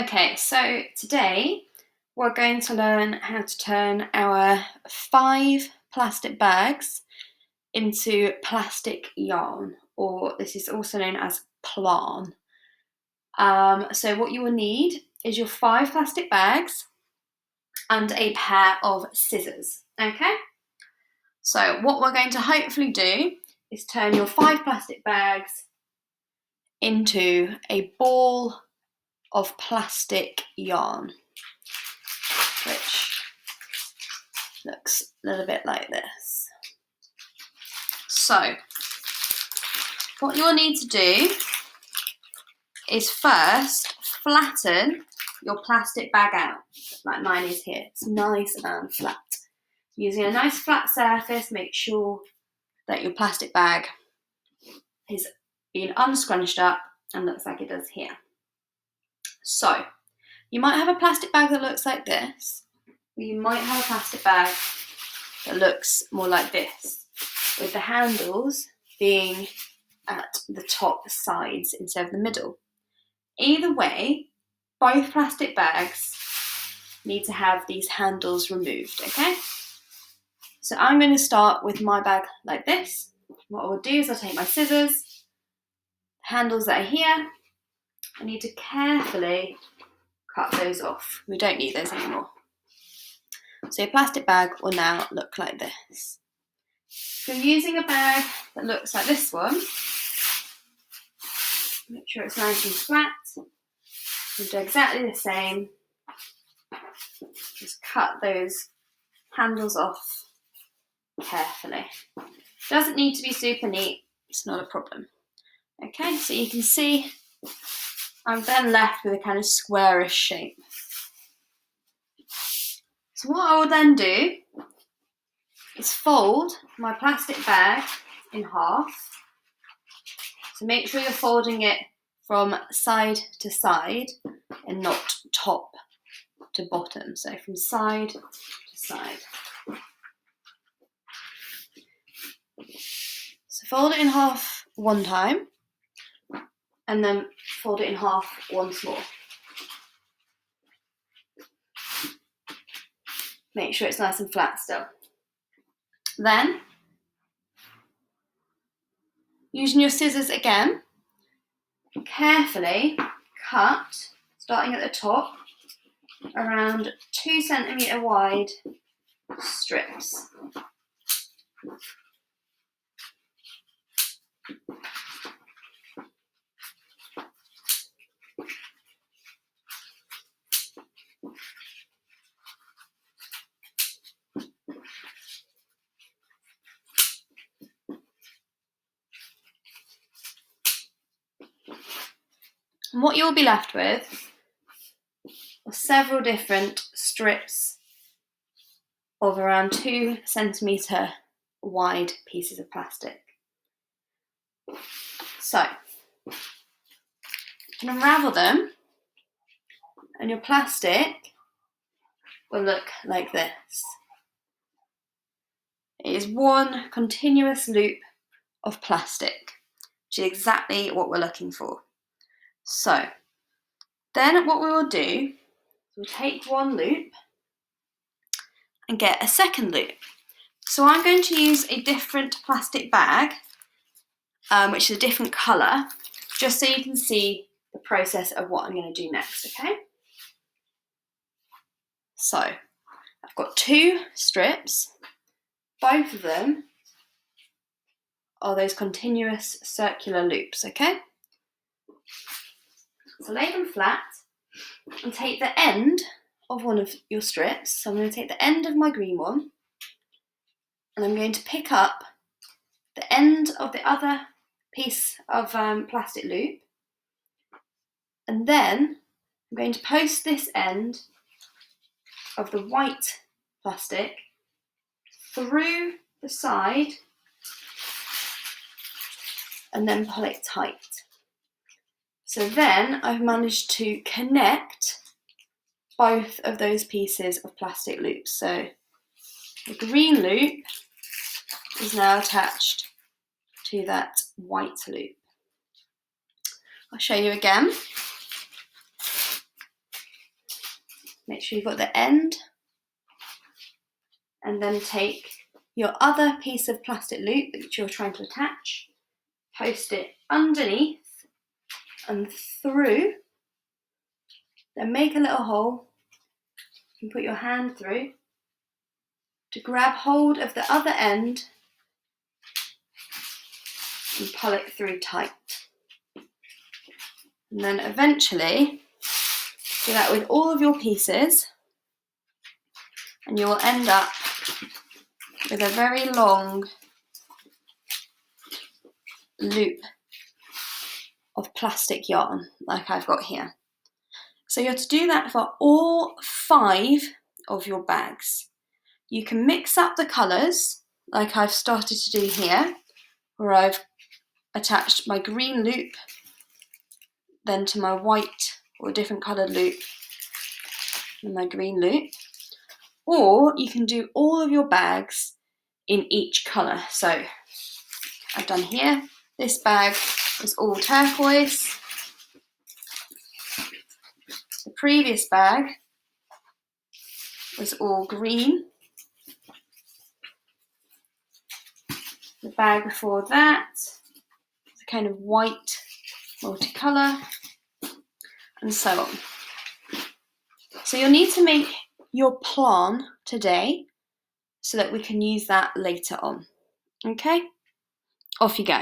Okay, so today we're going to learn how to turn our 5 plastic bags into plastic yarn, or this is also known as Plarn. So what you will need is your 5 plastic bags and a pair of scissors, okay? So what we're going to hopefully do is turn your 5 plastic bags into a ball of plastic yarn, which looks a little bit like this. So what you'll need to do is first flatten your plastic bag out, like mine is here. It's nice and flat. Using a nice flat surface, make sure that your plastic bag is being unscrunched up and looks like it does here. So you might have a plastic bag that looks like this, or you might have a plastic bag that looks more like this, with the handles being at the top sides instead of the middle. Either way, both plastic bags need to have these handles removed, okay? So I'm going to start with my bag like this. What I will do is I'll take my scissors, handles that are here, I need to carefully cut those off. We don't need those anymore. So your plastic bag will now look like this. If you're using a bag that looks like this one, make sure it's nice and flat. We'll do exactly the same. Just cut those handles off carefully. Doesn't need to be super neat, it's not a problem. Okay, so you can see I'm then left with a kind of squarish shape. So what I will then do is fold my plastic bag in half. So make sure you're folding it from side to side and not top to bottom. So from side to side. So fold it in half one time and then fold it in half once more. Make sure it's nice and flat still. Then, using your scissors again, carefully cut, starting at the top, around 2 centimetre wide strips. And what you'll be left with are several different strips of around 2 centimetre wide pieces of plastic. So, you can unravel them and your plastic will look like this. It is one continuous loop of plastic, which is exactly what we're looking for. So, then what we will do, we'll take one loop and get a second loop. So I'm going to use a different plastic bag, which is a different colour, just so you can see the process of what I'm going to do next, okay? So, I've got 2 strips, both of them are those continuous circular loops, okay? So lay them flat and take the end of one of your strips. So I'm going to take the end of my green one and I'm going to pick up the end of the other piece of plastic loop, and then I'm going to post this end of the white plastic through the side and then pull it tight. So then I've managed to connect both of those pieces of plastic loops. So the green loop is now attached to that white loop. I'll show you again. Make sure you've got the end, and then take your other piece of plastic loop that you're trying to attach, post it underneath and through, then make a little hole and put your hand through to grab hold of the other end and pull it through tight. And then eventually do that with all of your pieces, and you will end up with a very long loop of plastic yarn like I've got here. So you're to do that for all 5 of your bags. You can mix up the colours like I've started to do here, where I've attached my green loop then to my white or different coloured loop and my green loop. Or you can do all of your bags in each colour. So I've done here, this bag is all turquoise. The previous bag was all green. The bag before that is a kind of white multicolour, and so on. So you'll need to make your Plarn today so that we can use that later on. Okay, off you go.